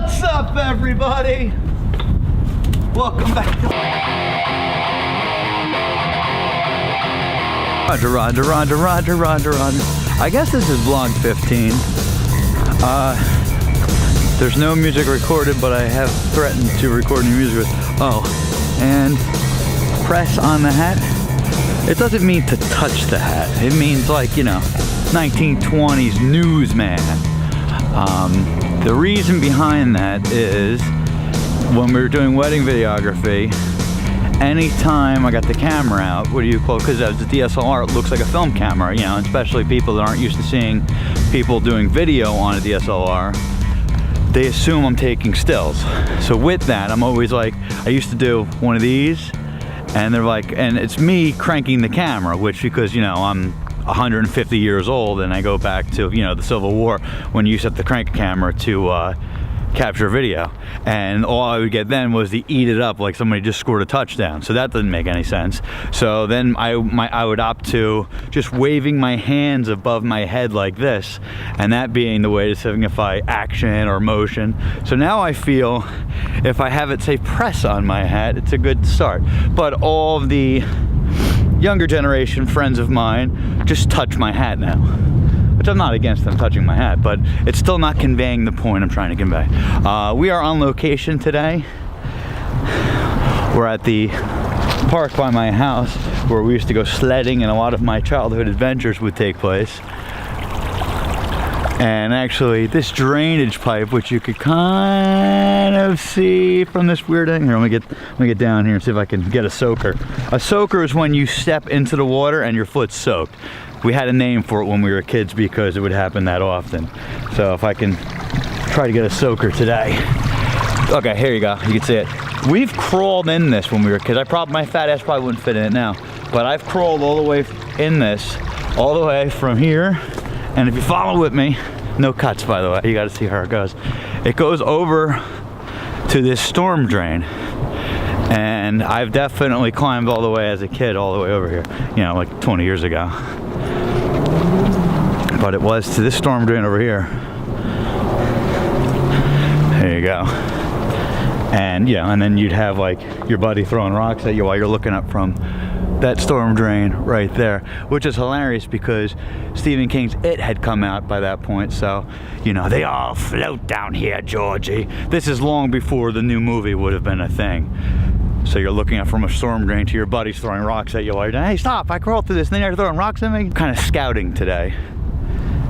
What's up, everybody? Welcome back to Roger. I guess this is vlog 15. There's no music recorded, but I have threatened to record new music with. Oh, and press on the hat. It doesn't mean to touch the hat. It means, like, you know, 1920s newsman. The reason behind that is when we were doing wedding videography, anytime I got the camera out, what do you call it? Because as a DSLR, it looks like a film camera, you know, especially people that aren't used to seeing people doing video on a DSLR, they assume I'm taking stills. So with that, I'm always like, I used to do one of these, and they're like, and it's me cranking the camera, which, because, you know, I'm 150 years old and I go back to, you know, the Civil War when you used to have to crank a camera to capture video, and all I would get then was to eat it up like somebody just scored a touchdown. So that doesn't make any sense. So then I would opt to just waving my hands above my head like this, and that being the way to signify action or motion. So now I feel if I have it say press on my hat, it's a good start. But all of the younger generation friends of mine just touch my hat now, which I'm not against them touching my hat, but it's still not conveying the point I'm trying to convey. We are on location today. We're at the park by my house where we used to go sledding and a lot of my childhood adventures would take place. And actually, this drainage pipe, which you could kind of see from this weird thing. Here, let me get down here and see if I can get a soaker. A soaker is when you step into the water and your foot's soaked. We had a name for it when we were kids because it would happen that often. So if I can try to get a soaker today. Okay, here you go. You can see it. We've crawled in this when we were kids. My fat ass probably wouldn't fit in it now, but I've crawled all the way in this, all the way from here. And if you follow with me, no cuts, by the way, you got to see how it goes. It goes over to this storm drain. And I've definitely climbed all the way as a kid, all the way over here, you know, like 20 years ago. But it was to this storm drain over here. There you go. And yeah, and then you'd have like your buddy throwing rocks at you while you're looking up from that storm drain right there, which is hilarious because Stephen King's It had come out by that point. So, you know, they all float down here, Georgie. This is long before the new movie would have been a thing. So you're looking up from a storm drain to your buddies throwing rocks at you while you're, hey, stop, I crawled through this, and then you're throwing rocks at me. Kind of scouting today.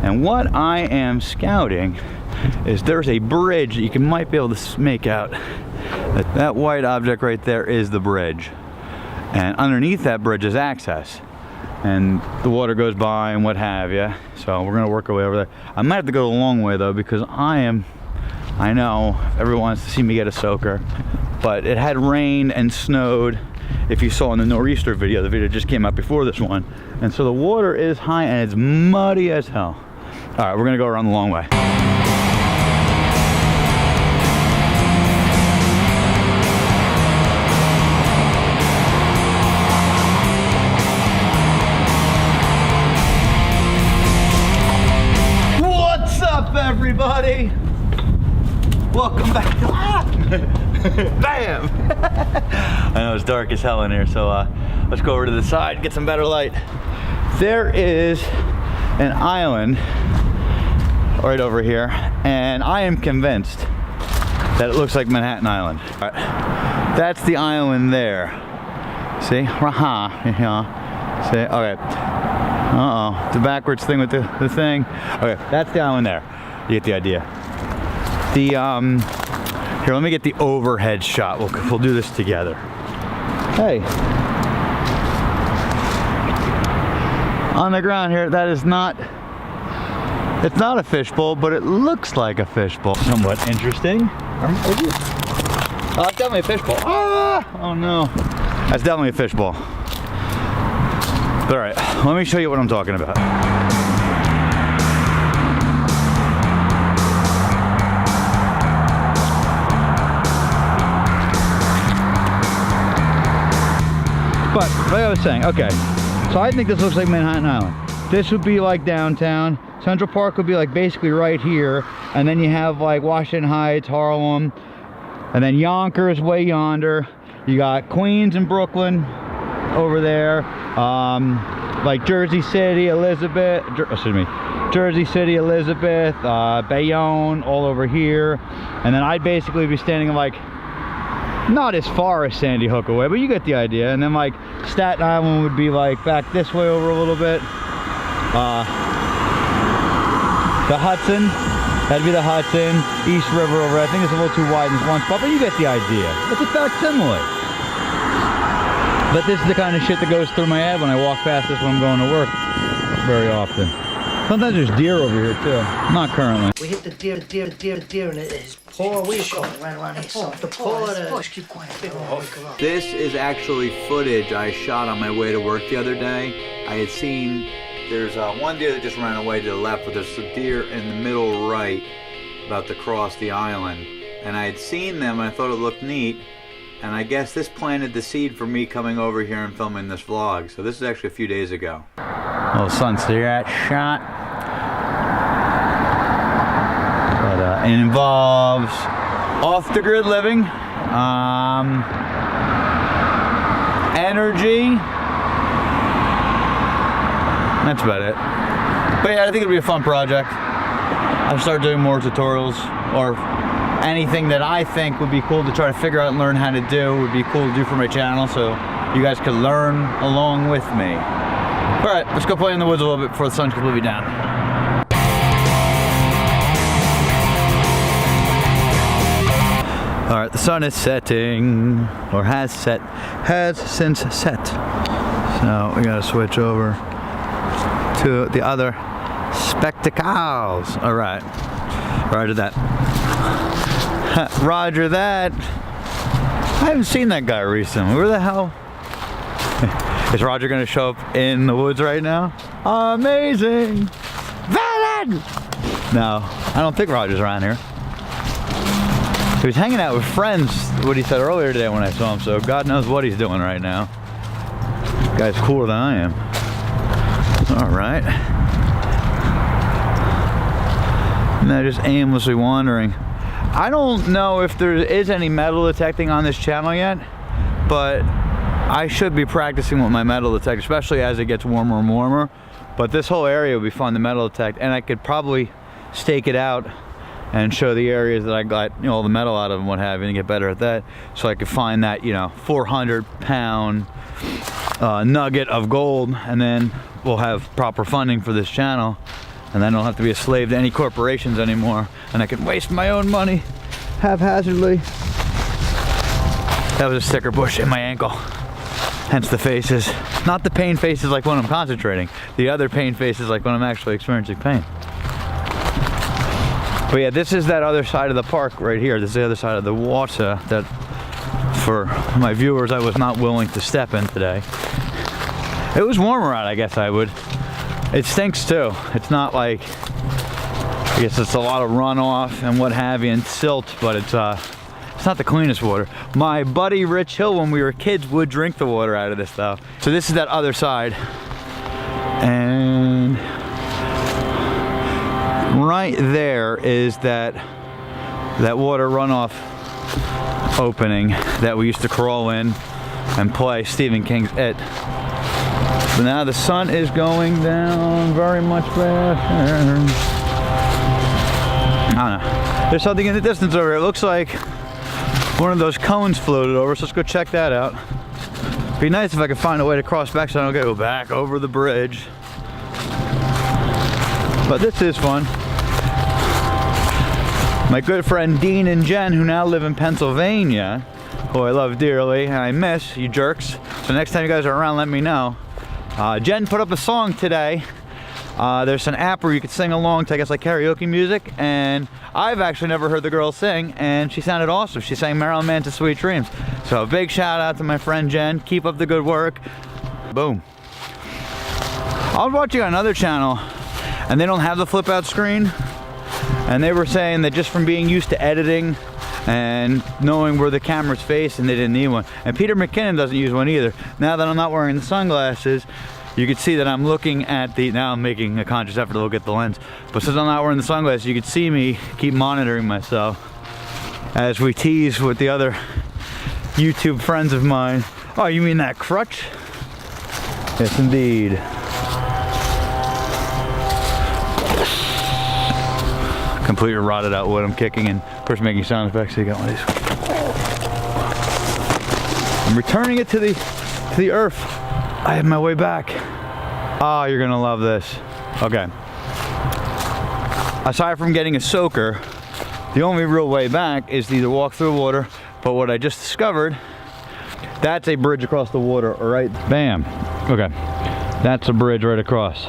And what I am scouting is there's a bridge that you might be able to make out. That white object right there is the bridge. And underneath that bridge is access. And the water goes by and what have you. So we're gonna work our way over there. I might have to go the long way though, because I know everyone wants to see me get a soaker, but it had rained and snowed. If you saw in the nor'easter video, the video just came out before this one. And so the water is high and it's muddy as hell. All right, we're gonna go around the long way. What's up, everybody? Welcome back to Bam! I know it's dark as hell in here, so let's go over to the side and get some better light. There is an island right over here, and I am convinced that it looks like Manhattan Island. All right. That's the island there. See? Yeah. See? Okay. Uh-oh. The backwards thing with the thing. Okay, that's the island there. You get the idea. The, here, let me get the overhead shot. We'll do this together. Hey. On the ground here, that is not, it's not a fishbowl, but it looks like a fishbowl. Somewhat interesting. Oh, it's definitely a fishbowl. Ah! Oh no. That's definitely a fishbowl. All right, let me show you what I'm talking about. But like I was saying, okay, so I think this looks like Manhattan Island. This would be like downtown. Central Park would be like basically right here, and then you have like Washington Heights, Harlem, and then Yonkers way yonder. You got Queens and Brooklyn over there, like Jersey City, Elizabeth, Jersey City, Elizabeth, Bayonne, all over here. And then I'd basically be standing like, not as far as Sandy Hook away, but you get the idea. And then like Staten Island would be like back this way over a little bit. The Hudson, that'd be the Hudson, East River over there. I think it's a little too wide in one spot, but you get the idea. It's a facsimile. But this is the kind of shit that goes through my head when I walk past this when I'm going to work very often. Sometimes there's deer over here too. Not currently. We hit the deer, and his paw. What do you call it? Right around here. The paw. Keep quiet. This is actually footage I shot on my way to work the other day. I had seen there's one deer that just ran away to the left, but there's a deer in the middle right about to cross the island. And I had seen them and I thought it looked neat. And I guess this planted the seed for me coming over here and filming this vlog. So this is actually a few days ago. Little sunset shot. But it involves off-the-grid living, energy. That's about it. But yeah, I think it'll be a fun project. I'll start doing more tutorials, or anything that I think would be cool to try to figure out and learn how to do would be cool to do for my channel, so you guys could learn along with me. All right, let's go play in the woods a little bit before the sun's completely down. All right, the sun is setting, or has since set. So we gotta switch over to the other spectacles. All right, roger that. Roger that. I haven't seen that guy recently. Where the hell? Is Roger gonna show up in the woods right now? Amazing! Valid! No, I don't think Roger's around here. He was hanging out with friends, what he said earlier today when I saw him, so God knows what he's doing right now. Guy's cooler than I am. Alright. Now just aimlessly wandering. I don't know if there is any metal detecting on this channel yet, but I should be practicing with my metal detector, especially as it gets warmer and warmer. But this whole area would be fun to metal detect, and I could probably stake it out and show the areas that I got, you know, all the metal out of and what have you, and get better at that, so I could find that, you know, 400-pound nugget of gold, and then we'll have proper funding for this channel, and then I don't have to be a slave to any corporations anymore, and I can waste my own money haphazardly. That was a sticker bush in my ankle, hence the faces. Not the pain faces like when I'm concentrating, the other pain faces like when I'm actually experiencing pain. But yeah, this is that other side of the park right here. This is the other side of the water that, for my viewers, I was not willing to step in today. It was warmer out, I guess I would. It stinks too. It's not like, I guess it's a lot of runoff and what have you and silt, but it's not the cleanest water. My buddy Rich Hill, when we were kids, would drink the water out of this stuff. So this is that other side. And right there is that water runoff opening that we used to crawl in and play Stephen King's It. But now the sun is going down very much faster. I don't know. There's something in the distance over here. It looks like one of those cones floated over, so let's go check that out. It'd be nice if I could find a way to cross back so I don't go back over the bridge. But this is fun. My good friend Dean and Jen, who now live in Pennsylvania, who I love dearly and I miss, you jerks. So next time you guys are around, let me know. Jen put up a song today. There's an app where you could sing along to, I guess, like karaoke music, and I've actually never heard the girl sing, and she sounded awesome. She sang Marilyn Manson's Sweet Dreams. So a big shout out to my friend Jen. Keep up the good work. Boom. I was watching on another channel, and they don't have the flip out screen, and they were saying that just from being used to editing and knowing where the camera's facing, they didn't need one. And Peter McKinnon doesn't use one either. Now that I'm not wearing the sunglasses, you can see that I'm looking at the, now I'm making a conscious effort to look at the lens, but since I'm not wearing the sunglasses, you can see me keep monitoring myself as we tease with the other YouTube friends of mine. Oh, you mean that crutch? Yes, indeed. Completely rotted out wood I'm kicking, and of course making sound effects, so you got one of these. I'm returning it to the earth. I have my way back. Ah, you're gonna love this. Okay. Aside from getting a soaker, the only real way back is to either walk through the water, but what I just discovered, that's a bridge across the water, all right? Bam. Okay. That's a bridge right across.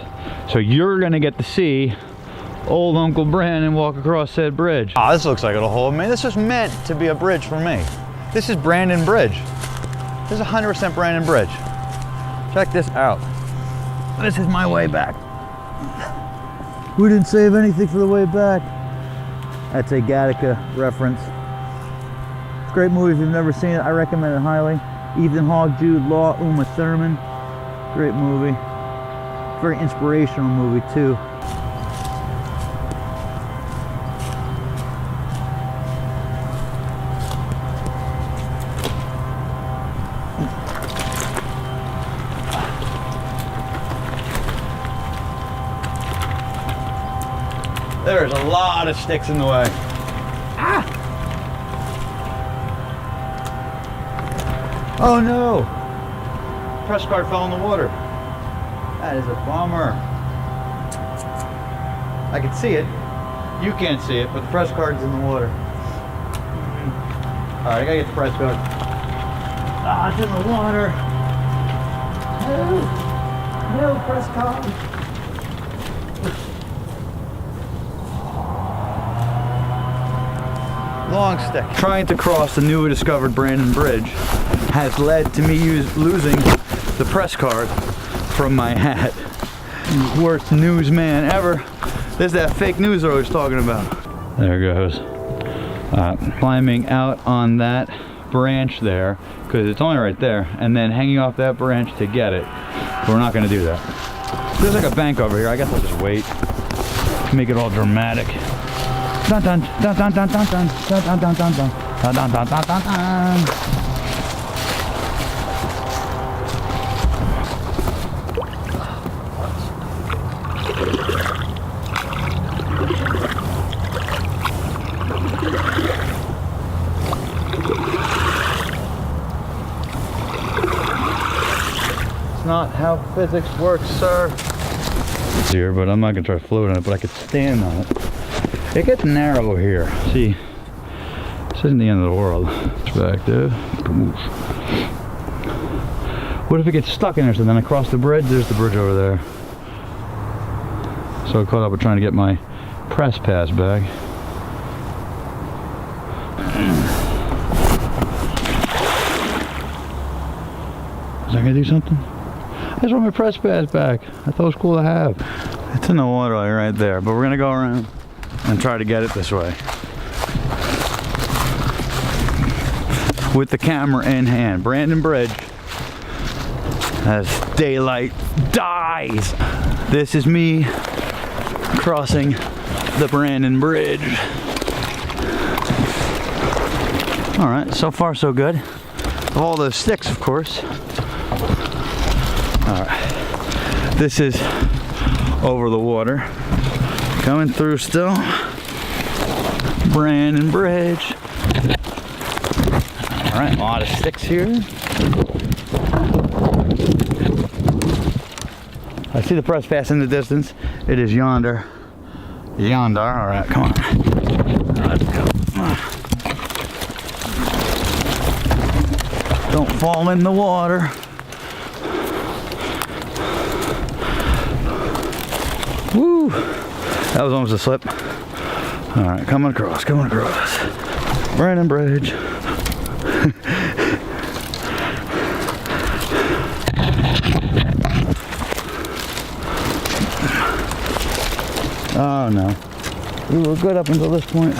So you're gonna get to see old Uncle Brandon walk across said bridge. Ah, this looks like it'll hold me. This was meant to be a bridge for me. This is Brandon Bridge. This is 100% Brandon Bridge. Check this out. This is my way back. We didn't save anything for the way back. That's a Gattaca reference. Great movie if you've never seen it. I recommend it highly. Ethan Hawke, Jude Law, Uma Thurman. Great movie. Very inspirational movie too. There's a lot of sticks in the way. Ah! Oh no! Press card fell in the water. That is a bummer. I can see it. You can't see it, but the press card's in the water. Alright, I gotta get the press card. Ah, it's in the water. No, no press card. Long stick. Trying to cross the newly discovered Brandon Bridge has led to me losing the press card from my hat. Worst newsman ever. There's that fake news I was talking about. There goes. Climbing out on that branch there, because it's only right there, and then hanging off that branch to get it. But we're not going to do that. There's like a bank over here. I guess I'll just wait. Make it all dramatic. Dun dun dun dun dun dun dun dun dun dun dun dun dun dun dun dun dun. It's not how physics works, sir. It's here, but I'm not gonna try to float on it, but I could stand on it. It gets narrow here. See, this isn't the end of the world. Perspective. What if it gets stuck in there? So then I cross the bridge. There's the bridge over there. So I caught up with trying to get my press pass back. Is that gonna do something? I just want my press pass back. I thought it was cool to have. It's in the water right there, but we're gonna go around and try to get it this way with the camera in hand. Brandon Bridge as daylight dies. This is me crossing the Brandon Bridge. All right, so far so good. Of all those sticks, of course. All right, this is over the water. Coming through still. Brandon Bridge. All right, a lot of sticks here. I see the press pass in the distance. It is yonder. Yonder. All right, come on. Let's go. Don't fall in the water. Woo! That was almost a slip. All right, coming across, coming across. Brandon Bridge. Oh no. We were good up until this point.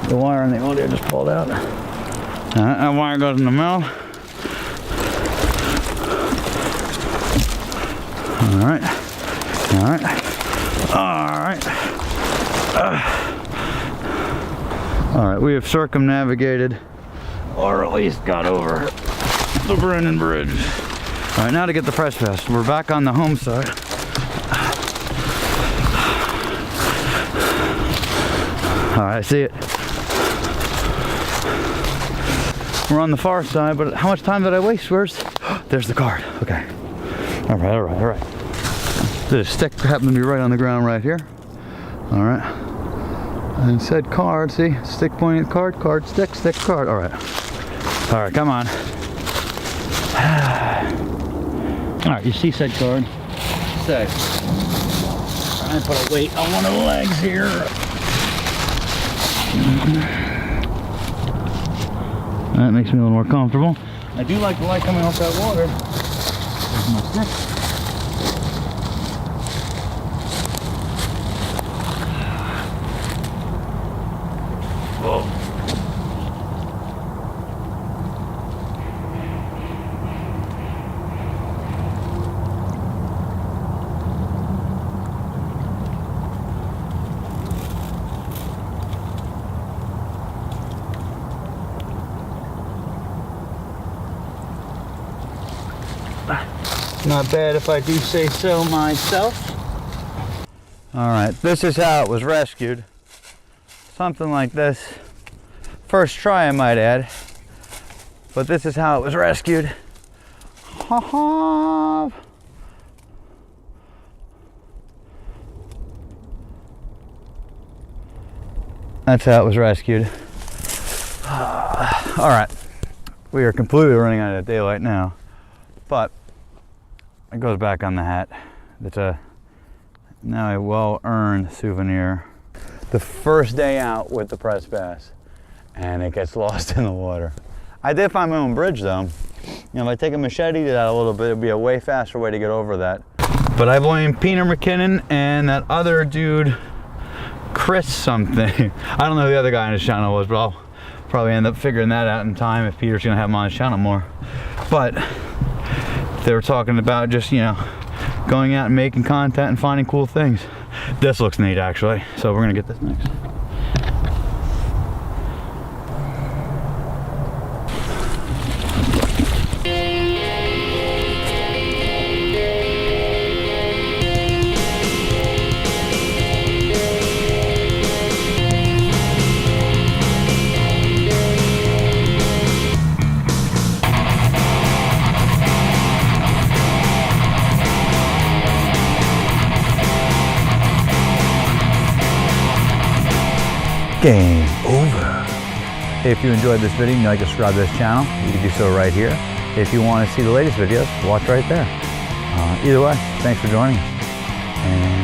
The wire on the audio just pulled out. That wire goes in the mouth. All right. All right. All right. All right, we have circumnavigated, or at least got over the Brennan Bridge. All right, now to get the press pass. We're back on the home side. All right, I see it. We're on the far side, but how much time did I waste? There's the card. Okay. All right, all right, all right. The stick happened to be right on the ground right here. All right. And it said card, see? Stick pointing at card, card, stick, card. All right. All right, come on. All right, you see said card. Say. I put a weight on one of the legs here. That makes me a little more comfortable. I do like the light coming off that water. There's my stick. Whoa. Not bad if I do say so myself. All right, this is how it was rescued. Something like this. First try, I might add. But this is how it was rescued. Ha ha! That's how it was rescued. All right, we are completely running out of daylight now, but it goes back on the hat. It's now a well-earned souvenir. The first day out with the press pass, and it gets lost in the water. I did find my own bridge though. You know, if I take a machete to that a little bit, it'd be a way faster way to get over that. But I blame Peter McKinnon and that other dude, Chris something. I don't know who the other guy on his channel was, but I'll probably end up figuring that out in time if Peter's gonna have him on his channel more. But they were talking about just, you know, going out and making content and finding cool things. This looks neat actually, so we're gonna get this next. Game over. Hey, if you enjoyed this video and you'd like to subscribe to this channel, you can do so right here. If you want to see the latest videos, watch right there. Either way, thanks for joining us. And